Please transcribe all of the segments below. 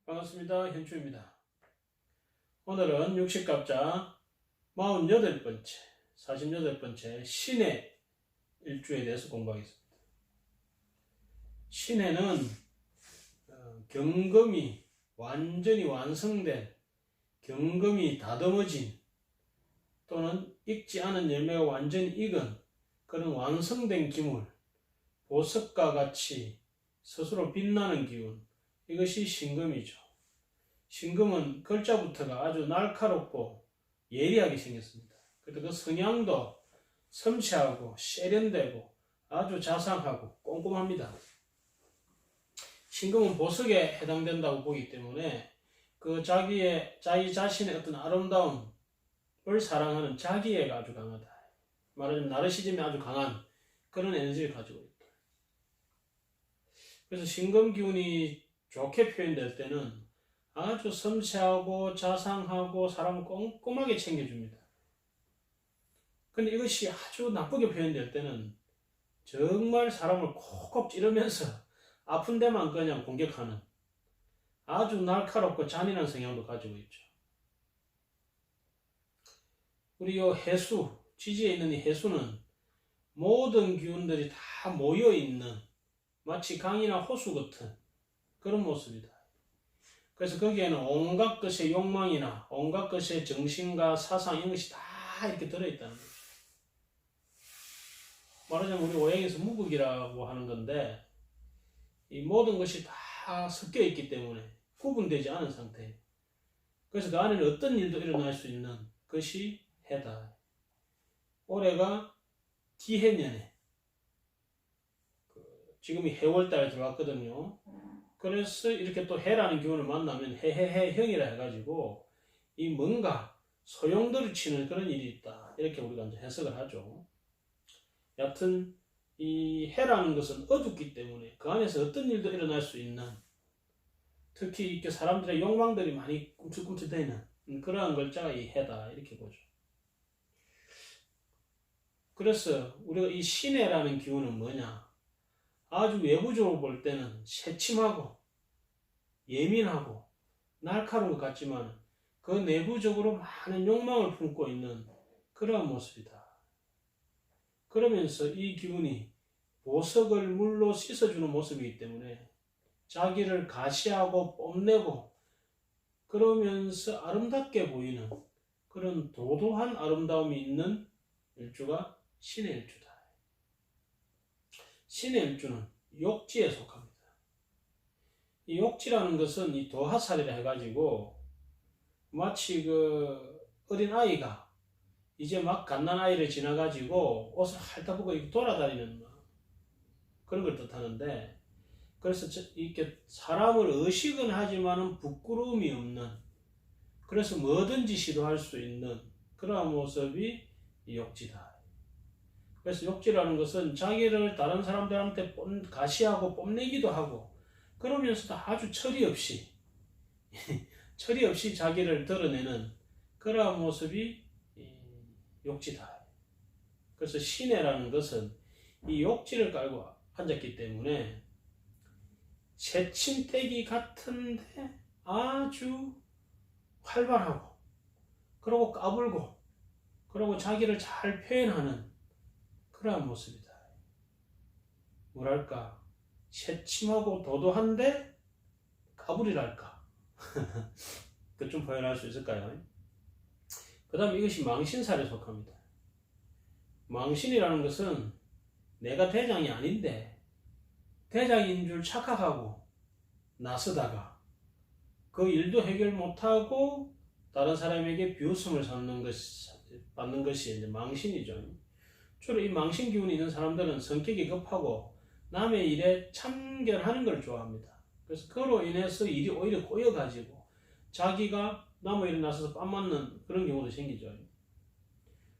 반갑습니다. 현주입니다. 오늘은 육식갑자 48번째, 48번째 신의 일주에 대해서 공부하겠습니다. 신해는 경금이 완전히 완성된, 경금이 다듬어진 또는 익지 않은 열매가 완전히 익은 그런 완성된 기물, 보석과 같이 스스로 빛나는 기운, 이것이 신금이죠. 신금은 글자부터가 아주 날카롭고 예리하게 생겼습니다. 그래도 그 성향도 섬세하고 세련되고 아주 자상하고 꼼꼼합니다. 신금은 보석에 해당된다고 보기 때문에 그 자기 자신의 어떤 아름다움을 사랑하는 자기애가 아주 강하다. 말하자면 나르시즘이 아주 강한 그런 에너지를 가지고 있다. 그래서 신금 기운이 좋게 표현될 때는 아주 섬세하고 자상하고 사람을 꼼꼼하게 챙겨줍니다. 근데 이것이 아주 나쁘게 표현될 때는 정말 사람을 콕콕 찌르면서 아픈 데만 그냥 공격하는 아주 날카롭고 잔인한 성향도 가지고 있죠. 우리 요 해수, 지지에 있는 이 해수는 모든 기운들이 다 모여있는 마치 강이나 호수 같은 그런 모습이다. 그래서 거기에는 온갖 것의 욕망이나 온갖 것의 정신과 사상 이런 것이 다 이렇게 들어있다는 거죠. 말하자면 우리 오행에서 무극이라고 하는 건데 이 모든 것이 다 섞여 있기 때문에 구분되지 않은 상태예요. 그래서 그 안에는 어떤 일도 일어날 수 있는 것이 해다. 올해가 기해년에 지금이 해월달에 들어왔거든요. 그래서 이렇게 또 해라는 기운을 만나면 해해해형이라 해가지고 이 뭔가 소용돌이 치는 그런 일이 있다. 이렇게 우리가 이제 해석을 하죠. 여하튼 이 해라는 것은 어둡기 때문에 그 안에서 어떤 일도 일어날 수 있는, 특히 이렇게 사람들의 욕망들이 많이 꿈틀꿈틀대는 그러한 글자가 이 해다. 이렇게 보죠. 그래서 우리가 이 신해라는 기운은 뭐냐? 아주 외부적으로 볼 때는 새침하고 예민하고 날카로운 것 같지만 그 내부적으로 많은 욕망을 품고 있는 그러한 모습이다. 그러면서 이 기운이 보석을 물로 씻어주는 모습이기 때문에 자기를 가시하고 뽐내고 그러면서 아름답게 보이는 그런 도도한 아름다움이 있는 일주가 신의 일주다. 신의 일주는 욕지에 속합니다. 이 욕지라는 것은 이 도하살이라 해가지고 마치 그 어린 아이가 이제 막 갓난아이를 지나가지고 옷을 핥아보고 이렇게 돌아다니는 그런 걸 뜻하는데, 그래서 이렇게 사람을 의식은 하지만은 부끄러움이 없는, 그래서 뭐든지 시도할 수 있는 그러한 모습이 이 욕지다. 그래서 욕지라는 것은 자기를 다른 사람들한테 가시하고 뽐내기도 하고 그러면서도 아주 철이 없이 자기를 드러내는 그러한 모습이 욕지다. 그래서 신해라는 것은 이 욕지를 깔고 앉았기 때문에 새침대기 같은데 아주 활발하고 그리고 까불고 그리고 자기를 잘 표현하는 그러한 모습이다. 뭐랄까, 새침하고 도도한데 까불이랄까. 그 좀 표현할 수 있을까요? 그 다음에 이것이 망신살에 속합니다. 망신이라는 것은 내가 대장이 아닌데 대장인 줄 착각하고 나서다가 그 일도 해결 못하고 다른 사람에게 비웃음을 받는 것이 이제 망신이죠. 주로 이 망신 기운이 있는 사람들은 성격이 급하고 남의 일에 참견하는 걸 좋아합니다. 그래서 그로 인해서 일이 오히려 꼬여가지고 자기가 남의 일에 나서서 뺨 맞는 그런 경우도 생기죠.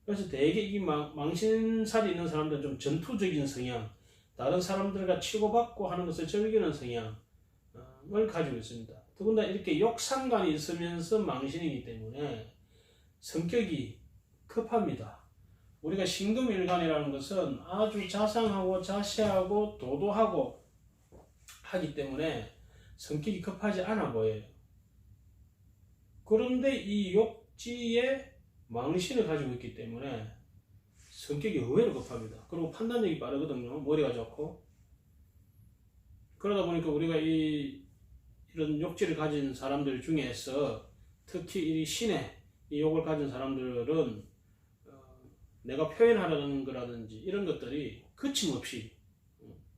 그래서 대개 이 망신살이 있는 사람들은 좀 전투적인 성향, 다른 사람들과 치고받고 하는 것을 즐기는 성향을 가지고 있습니다. 더군다나 이렇게 욕상관이 있으면서 망신이기 때문에 성격이 급합니다. 우리가 신금일간이라는 것은 아주 자상하고 자세하고 도도하고 하기 때문에 성격이 급하지 않아 보여요. 그런데 이 욕지에 망신을 가지고 있기 때문에 성격이 의외로 급합니다. 그리고 판단력이 빠르거든요. 머리가 좋고. 그러다 보니까 우리가 이런 욕지를 가진 사람들 중에서 특히 이 신의 이 욕을 가진 사람들은 내가 표현하려는 거라든지 이런 것들이 거침없이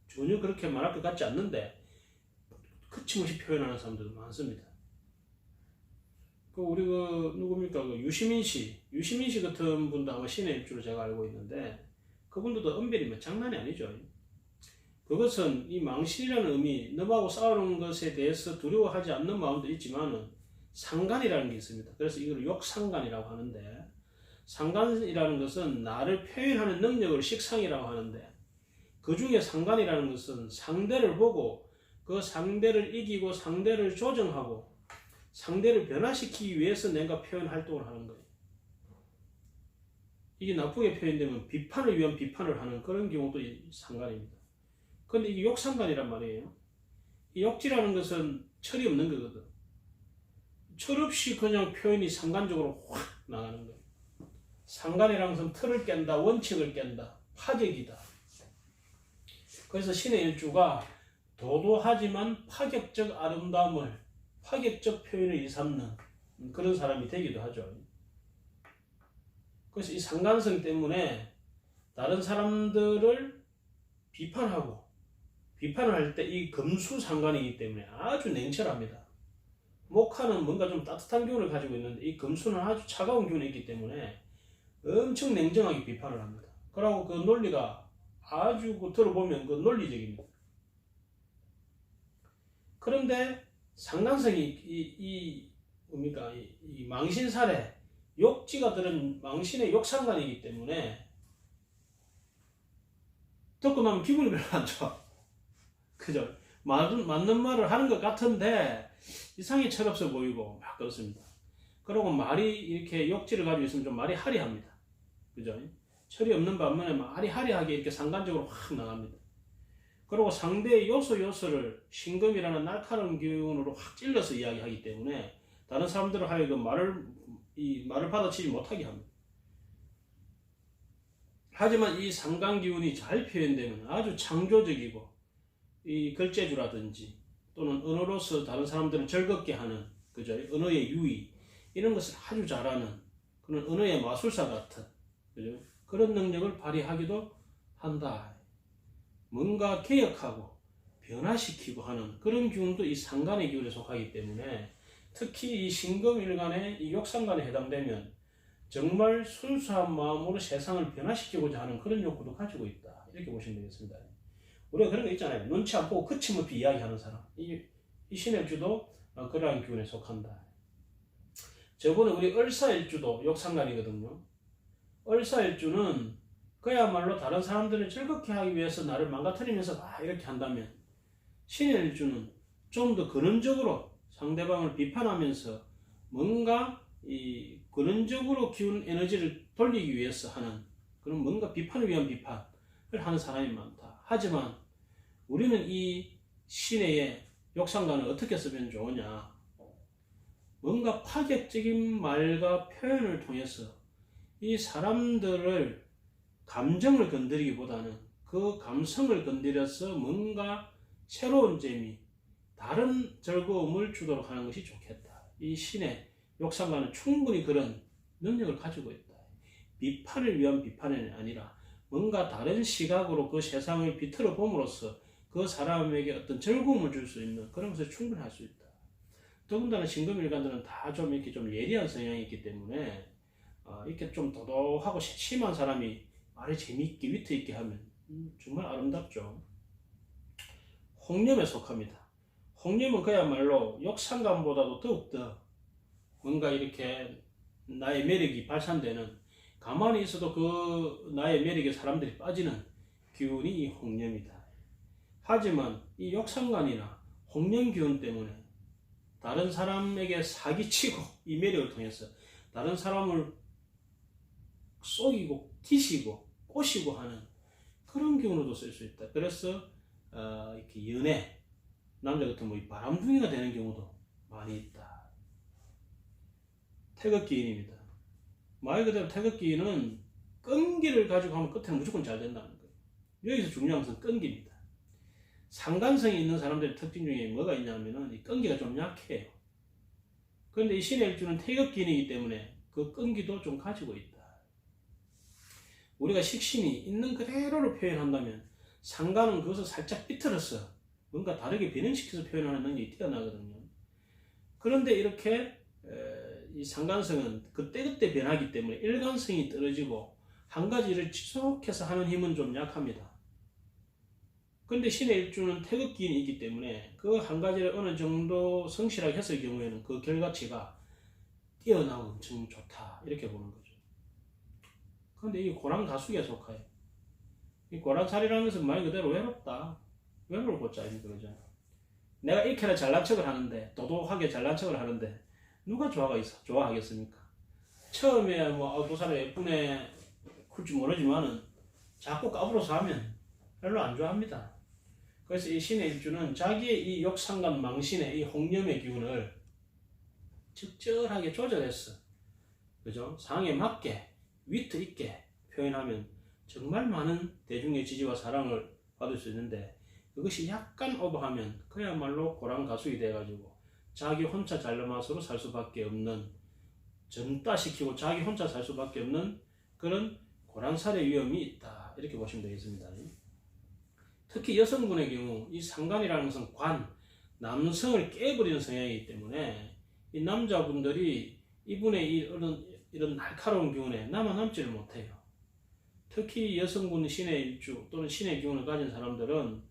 전혀 그렇게 말할 것 같지 않는데 거침없이 표현하는 사람들도 많습니다. 우리 누굽니까? 유시민 씨 같은 분도 아마 신의 일주로 제가 알고 있는데 그분들도 은별이면 장난이 아니죠. 그것은 이 망신이라는 의미, 너하고 싸우는 것에 대해서 두려워하지 않는 마음도 있지만은 상간이라는 게 있습니다. 그래서 이걸 욕상간이라고 하는데 상간이라는 것은 나를 표현하는 능력을 식상이라고 하는데 그 중에 상간이라는 것은 상대를 보고 그 상대를 이기고 상대를 조정하고 상대를 변화시키기 위해서 내가 표현 활동을 하는 거예요. 이게 나쁘게 표현되면 비판을 위한 비판을 하는 그런 경우도 상간입니다. 근데 이게 욕상간이란 말이에요. 이 욕지라는 것은 철이 없는 거거든. 철 없이 그냥 표현이 상간적으로 확 나가는 거예요. 상간이라는 것은 틀을 깬다, 원칙을 깬다, 파격이다. 그래서 신의 일주가 도도하지만 파격적 아름다움을, 파격적 표현을 일삼는 그런 사람이 되기도 하죠. 그래서 이 상간성 때문에 다른 사람들을 비판을 할 때 이 금수상간이기 때문에 아주 냉철합니다. 목화는 뭔가 좀 따뜻한 기운을 가지고 있는데 이 금수는 아주 차가운 기운이 있기 때문에 엄청 냉정하게 비판을 합니다. 그리고 그 논리가 아주 들어보면 그 논리적입니다. 그런데 상간성이 이 망신살에 욕지가 들은 망신의 욕상간이기 때문에 듣고 나면 기분이 별로 안 좋아. 그죠? 맞는 말을 하는 것 같은데 이상히 철없어 보이고 막 그렇습니다. 그리고 말이 이렇게 욕지를 가지고 있으면 좀 말이 화려합니다. 그죠? 철이 없는 반면에 말이 화려하게 이렇게 상간적으로 확 나갑니다. 그리고 상대의 요소를 신금이라는 날카로운 기운으로 확 찔러서 이야기하기 때문에 다른 사람들을 하여금 말을 받아치지 못하게 합니다. 하지만 이 상간 기운이 잘 표현되면 아주 창조적이고 이 글재주라든지 또는 언어로서 다른 사람들을 즐겁게 하는 그죠? 언어의 유의 이런 것을 아주 잘하는 그런 언어의 마술사 같은 그죠? 그런 능력을 발휘하기도 한다. 뭔가 개혁하고 변화시키고 하는 그런 기운도 이 상간의 기운에 속하기 때문에 특히 이 신금일간의 이 욕상간에 해당되면 정말 순수한 마음으로 세상을 변화시키고자 하는 그런 욕구도 가지고 있다. 이렇게 보시면 되겠습니다. 우리가 그런 거 있잖아요. 눈치 안 보고 거침없이 이야기하는 사람. 이 신일주도 그러한 기운에 속한다. 저번에 우리 을사일주도 욕상간이거든요. 을사일주는 그야말로 다른 사람들을 즐겁게 하기 위해서 나를 망가뜨리면서 이렇게 한다면 신일주는 좀 더 근원적으로 상대방을 비판하면서 뭔가 이 근원적으로 기운 에너지를 돌리기 위해서 하는 그런 뭔가 비판을 위한 비판을 하는 사람이 많다. 하지만 우리는 이 신의 욕상간을 어떻게 쓰면 좋으냐? 뭔가 파격적인 말과 표현을 통해서 이 사람들을 감정을 건드리기보다는 그 감성을 건드려서 뭔가 새로운 재미, 다른 즐거움을 주도록 하는 것이 좋겠다. 이 신의 욕상간은 충분히 그런 능력을 가지고 있다. 비판을 위한 비판이 아니라 뭔가 다른 시각으로 그 세상을 비틀어 봄으로써 그 사람에게 어떤 즐거움을 줄 수 있는 그런 것을 충분히 할 수 있다. 더군다나 신금일간들은 다 좀 이렇게 좀 예리한 성향이 있기 때문에 이렇게 좀 도도하고 심한 사람이 말을 재미있게 위트 있게 하면 정말 아름답죠. 홍념에 속합니다. 홍념은 그야말로 욕상간보다도 더욱더 뭔가 이렇게 나의 매력이 발산되는 가만히 있어도 그 나의 매력에 사람들이 빠지는 기운이 이 홍념이다. 하지만 이 욕상간이나 홍념 기운 때문에 다른 사람에게 사기치고 이 매력을 통해서 다른 사람을 속이고 기시고 꼬시고 하는 그런 기운으로도 쓸 수 있다. 그래서 이렇게 연애 남자 같은 뭐 바람둥이가 되는 경우도 많이 있다. 태극기인입니다. 말 그대로 태극기인은 끈기를 가지고 하면 끝에는 무조건 잘 된다는 거예요. 여기서 중요한 것은 끈기입니다. 상관성이 있는 사람들의 특징 중에 뭐가 있냐면은 이 끈기가 좀 약해요. 그런데 이 신의 일주는 태극기인이기 때문에 그 끈기도 좀 가지고 있다. 우리가 식신이 있는 그대로를 표현한다면 상관은 그것을 살짝 삐뚤어서 뭔가 다르게 변형시켜서 표현하는 능력이 뛰어나거든요. 그런데 이렇게 이 상관성은 그때그때 변하기 때문에 일관성이 떨어지고 한 가지를 지속해서 하는 힘은 좀 약합니다. 그런데 신의 일주는 태극기인이 있기 때문에 그 한 가지를 어느 정도 성실하게 했을 경우에는 그 결과치가 뛰어나고 엄청 좋다 이렇게 보는 거죠. 그런데 이 고랑다숙에 속하여 이 고랑살이라는 것은 말 그대로 외롭다. 외로울 고자입니다. 그러죠. 내가 이렇게나 잘난 척을 하는데 도도하게 잘난 척을 하는데 누가 좋아하겠습니까? 처음에 두 사람 예쁘네 쿨지 모르지만은 자꾸 까불어서 하면 별로 안 좋아합니다. 그래서 이 신의 일주는 자기의 이 욕상관 망신의 이 홍념의 기운을 적절하게 조절했어. 그죠? 상황에 맞게 위트 있게 표현하면 정말 많은 대중의 지지와 사랑을 받을 수 있는데 그것이 약간 오버하면 그야말로 고랑가숙이 돼가지고 자기 혼자 잘나맛으로 살 수밖에 없는 전따시키고 자기 혼자 살 수밖에 없는 그런 고랑살의 위험이 있다 이렇게 보시면 되겠습니다. 특히 여성분의 경우 이 상관이라는 것은 남성을 깨버리는 성향이기 때문에 이 남자분들이 이분의 이런 날카로운 기운에 남지를 못해요. 특히 여성분 신의 일주 또는 신의 기운을 가진 사람들은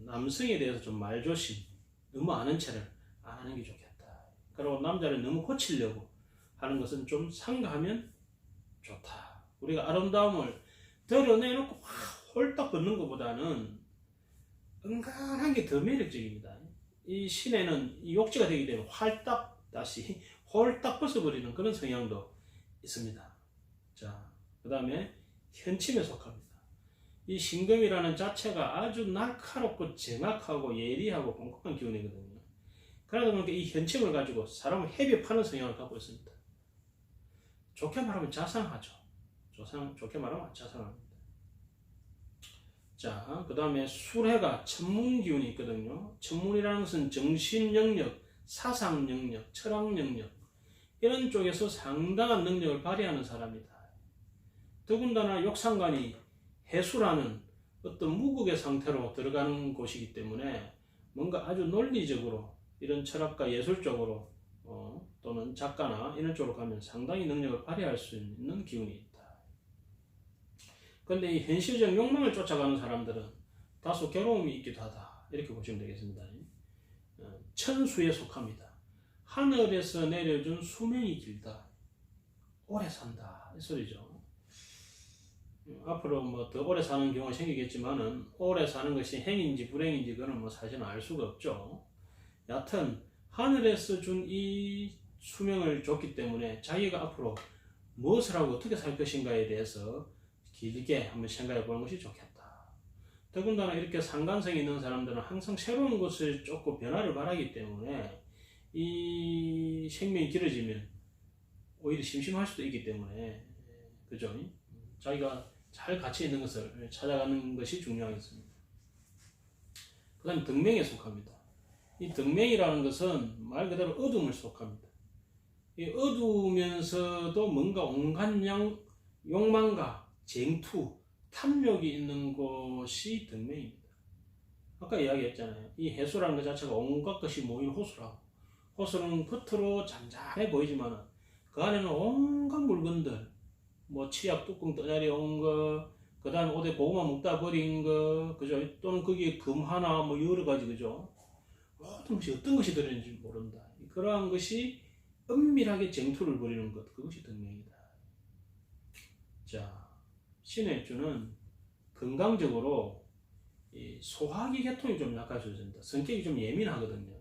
남성에 대해서 좀 말조심, 너무 아는 체를 안 하는 게 좋겠다. 그리고 남자를 너무 고치려고 하는 것은 좀 삼가하면 좋다. 우리가 아름다움을 드러내놓고 홀딱 벗는 것보다는 은근한 게 더 매력적입니다. 이 신에는 이 욕지가 되기 때문에 다시 홀딱 벗어버리는 그런 성향도 있습니다. 자, 그 다음에 현침에 속합니다. 이 신금이라는 자체가 아주 날카롭고 정확하고 예리하고 꼼꼼한 기운이거든요. 그러다 보니까 이 현침을 가지고 사람을 헤비파는 성향을 갖고 있습니다. 좋게 말하면 자상하죠. 좋게 말하면 자상합니다. 자, 그 다음에 술해가 천문 기운이 있거든요. 천문이라는 것은 정신 영역, 사상 영역, 철학 영역 이런 쪽에서 상당한 능력을 발휘하는 사람이다. 더군다나 욕상관이 해수라는 어떤 무극의 상태로 들어가는 곳이기 때문에 뭔가 아주 논리적으로 이런 철학과 예술적으로 또는 작가나 이런 쪽으로 가면 상당히 능력을 발휘할 수 있는 기운이 있다. 그런데 이 현실적 욕망을 쫓아가는 사람들은 다소 괴로움이 있기도 하다. 이렇게 보시면 되겠습니다. 천수에 속합니다. 하늘에서 내려준 수명이 길다. 오래 산다. 이 소리죠. 앞으로 더 오래 사는 경우가 생기겠지만은 오래 사는 것이 행인지 불행인지 그건 사실은 알 수가 없죠. 여하튼 하늘에서 준 이 수명을 줬기 때문에 자기가 앞으로 무엇을 하고 어떻게 살 것인가에 대해서 길게 한번 생각해 보는 것이 좋겠다. 더군다나 이렇게 상관성이 있는 사람들은 항상 새로운 것을 쫓고 변화를 바라기 때문에 이 생명이 길어지면 오히려 심심할 수도 있기 때문에 그죠? 자기가 잘 가치 있는 것을 찾아가는 것이 중요하겠습니다. 그 다음에 등명에 속합니다. 이 등명이라는 것은 말 그대로 어둠을 속합니다. 이 어두우면서도 뭔가 온갖 욕망과 쟁투, 탐욕이 있는 곳이 등명입니다. 아까 이야기했잖아요. 이 해수라는 것 자체가 온갖 것이 모인 호수라고. 호수는 겉으로 잔잔해 보이지만 그 안에는 온갖 물건들, 치약 뚜껑 떠자리 온 거, 그 다음에 어디 고구마 먹다 버린 거, 그죠? 또는 거기에 금 하나, 여러 가지, 그죠? 어떤 것이 들어있는지 모른다. 그러한 것이 은밀하게 쟁투를 벌이는 것, 그것이 등명이다. 자, 신의 일주는 건강적으로 이 소화기 계통이 좀 약할 수 있습니다. 성격이 좀 예민하거든요.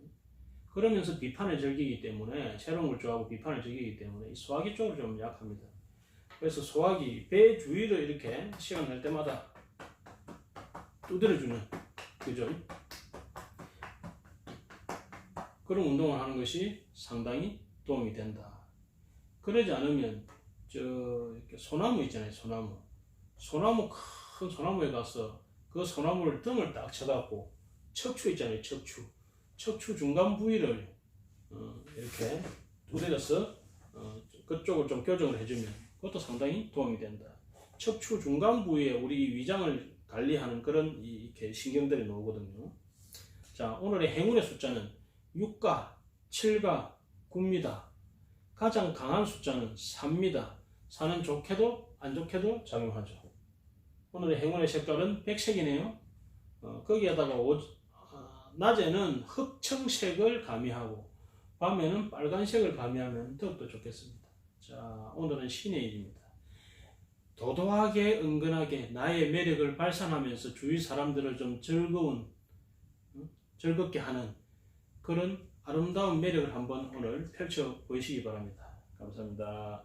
그러면서 비판을 즐기기 때문에, 새로운 걸 좋아하고 비판을 즐기기 때문에 이 소화기 쪽으로 좀 약합니다. 그래서 소화기, 배 주위를 이렇게 시간 날 때마다 두드려주는, 그죠? 그런 운동을 하는 것이 상당히 도움이 된다. 그러지 않으면 이렇게 소나무 있잖아요. 소나무 큰 소나무에 가서 그 소나무를 등을 딱 쳐갖고 척추 있잖아요. 척추 중간 부위를 이렇게 두드려서 그쪽을 좀 교정을 해주면 그것도 상당히 도움이 된다. 척추 중간 부위에 우리 위장을 관리하는 그런 이렇게 신경들이 나오거든요. 자, 오늘의 행운의 숫자는 6가, 7가, 9입니다. 가장 강한 숫자는 4입니다. 4는 좋게도 안 좋게도 작용하죠. 오늘의 행운의 색깔은 백색이네요. 거기에다가 낮에는 흑청색을 가미하고 밤에는 빨간색을 가미하면 더욱더 좋겠습니다. 자, 오늘은 신의 일입니다. 도도하게 은근하게 나의 매력을 발산하면서 주위 사람들을 좀 즐겁게 하는 그런 아름다운 매력을 한번 오늘 펼쳐 보시기 바랍니다. 감사합니다.